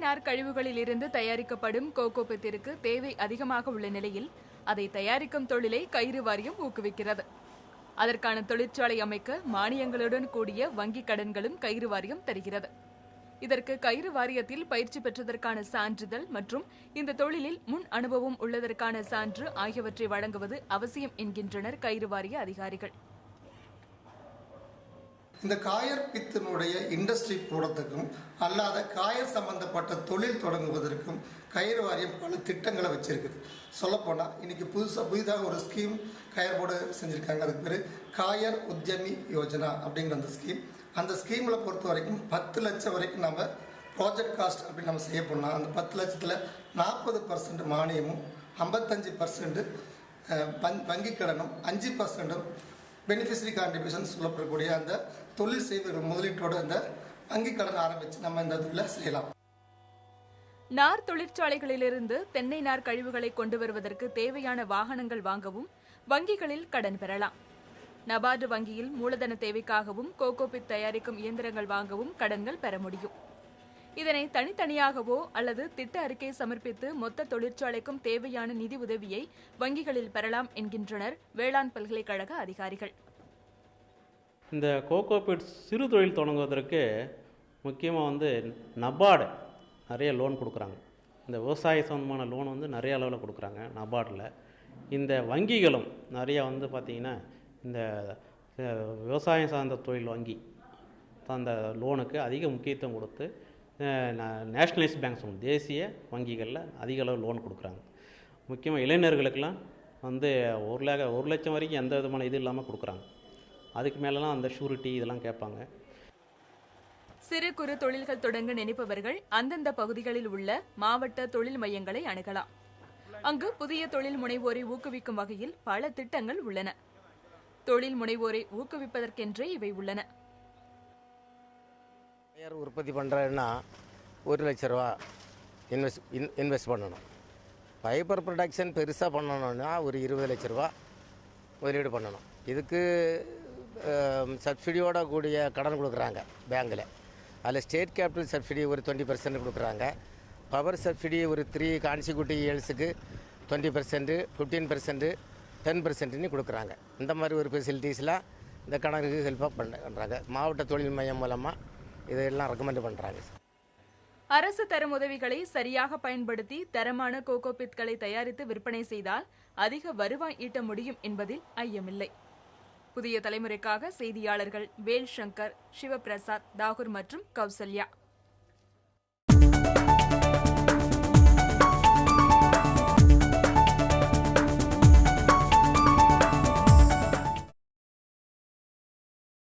நார் கழிவுகளில் இருந்து தயாரிக்கப்படும் கோகோ பித்திற்கு தேவை அதிகமாக உள்ள நிலையில் அதை தயாரிக்கும் தொழிலை கயிறு வாரியம் ஊக்குவிக்கிறது. அதற்கான தொழிற்சாலை அமைக்க மானியங்களுடன் கூடிய வங்கிக் கடன்களும் கயிறு வாரியம் தருகிறது. இதற்கு கயிறு வாரியத்தில் பயிற்சி பெற்றதற்கான சான்றிதழ் மற்றும் இந்த தொழிலில் முன் அனுபவம் உள்ளதற்கான சான்று ஆகியவற்றை வழங்குவது அவசியம் என்கின்றனர் கயிறு வாரிய அதிகாரிகள். இந்த காயர் பித்தினுடைய இண்டஸ்ட்ரி போடுறதுக்கும் அல்லாத காயர் சம்பந்தப்பட்ட தொழில் தொடங்குவதற்கும் கயிறு வாரியம் பல திட்டங்களை வச்சிருக்குது. சொல்லப்போனால் இன்னைக்கு புதிதாக ஒரு ஸ்கீம் கயர் போர்டு செஞ்சுருக்காங்க. அதுக்கு பேர் காயர் உத்யமி யோஜனா அப்படிங்கிற அந்த ஸ்கீம். அந்த ஸ்கீமில் பொறுத்த வரைக்கும் 10 லட்சம் வரைக்கும் நம்ம ப்ராஜெக்ட் காஸ்ட் அப்படின்னு நம்ம செய்ய போனால் அந்த 10 லட்சத்தில் 40% மானியமும் 55% வங்கி கடனும் 5% பெனிஃபிஷரி கான்ட்ரிபியூஷன் சொல்லப்படக்கூடிய அந்த தொழில் செய்வர்கள் முதலீட்டோடு அந்த வங்கி கடன் ஆரம்பித்து நம்ம இந்த தொழிலை செய்யலாம். நார் தொழிற்சாலைகளிலிருந்து தென்னை நார் கழிவுகளை கொண்டு வருவதற்கு தேவையான வாகனங்கள் வாங்கவும் வங்கிகளில் கடன் பெறலாம். நபார்டு வங்கியில் மூலதன தேவைக்காகவும் கோகோபிட் தயாரிக்கும் இயந்திரங்கள் வாங்கவும் கடன்கள் பெற முடியும். இதனை தனித்தனியாகவோ அல்லது திட்ட அறிக்கை சமர்ப்பித்து மொத்த தொழிற்சாலைக்கும் தேவையான நிதி உதவியை வங்கிகளில் பெறலாம் என்கின்றனர் வேளாண் பல்கலைக்கழக அதிகாரிகள். இந்த கோகோபிட் சிறு தொழில் தொடங்குவதற்கு முக்கியமாக நபார்டு நிறைய லோன் கொடுக்குறாங்க. இந்த விவசாய சம்பந்தமான லோன் நிறைய அளவில் கொடுக்குறாங்க நபார்டில். இந்த வங்கிகளும் நிறையா பார்த்திங்கன்னா இந்த விவசாயம் சார்ந்த தொழில் வங்கி அந்த லோனுக்கு அதிக முக்கியத்துவம் கொடுத்து நேஷ்னலைஸ் பேங்க்ஸ் தேசிய வங்கிகளில் அதிக அளவு லோன் கொடுக்குறாங்க. முக்கியமாக இளைஞர்களுக்கெல்லாம் 1 லட்சம் வரைக்கும் எந்த விதமான இது இல்லாமல் கொடுக்குறாங்க. அதுக்கு மேலெலாம் அந்த ஷூரிட்டி இதெல்லாம் கேட்பாங்க. சிறு குறு தொழில்கள் தொடங்க நினைப்பவர்கள் அந்தந்த பகுதிகளில் உள்ள மாவட்ட தொழில் மையங்களை அணுகலாம். அங்கு புதிய தொழில் முனைவோரை ஊக்குவிக்கும் வகையில் பல திட்டங்கள் உள்ளன. தொழில் முனைவோரை ஊக்குவிப்பதற்கென்றே இவை உள்ளன. உற்பத்தி பண்ணுறதுன்னா 1 லட்ச ரூபா இன்வெஸ்ட் பண்ணணும். ஃபைபர் ப்ரொடக்ஷன் பெருசாக பண்ணணும்னா ஒரு 20 லட்ச ரூபா முதலீடு பண்ணணும். இதுக்கு சப்சிடியோட கூடிய கடன் கொடுக்குறாங்க பேங்கில். அதில் ஸ்டேட் கேபிட்டல் சப்சிடி ஒரு 20% கொடுக்குறாங்க. பவர் சப்சிடி ஒரு 3 கான்சிக்யூட்டிவ் இயர்ஸுக்கு 20%, 15%, 10% கொடுக்குறாங்க. இந்த மாதிரி ஒரு ஃபெசிலிட்டிஸ்லாம் இந்த கணக்கு ஹெல்ப்பாக பண்ணுறாங்க. மாவட்ட தொழில் மையம் மூலமாக இதெல்லாம் ரெக்கமெண்ட் பண்ணுறாங்க. அரசு தரும் உதவிகளை சரியாக பயன்படுத்தி தரமான கோகோபிட்களை தயாரித்து விற்பனை செய்தால் அதிக வருவாய் ஈட்ட முடியும் என்பதில் ஐயமில்லை. புதிய தலைமுறைக்காக செய்தியாளர்கள் வேல் சங்கர், சிவபிரசாத், தாகூர் மற்றும் கௌசல்யா.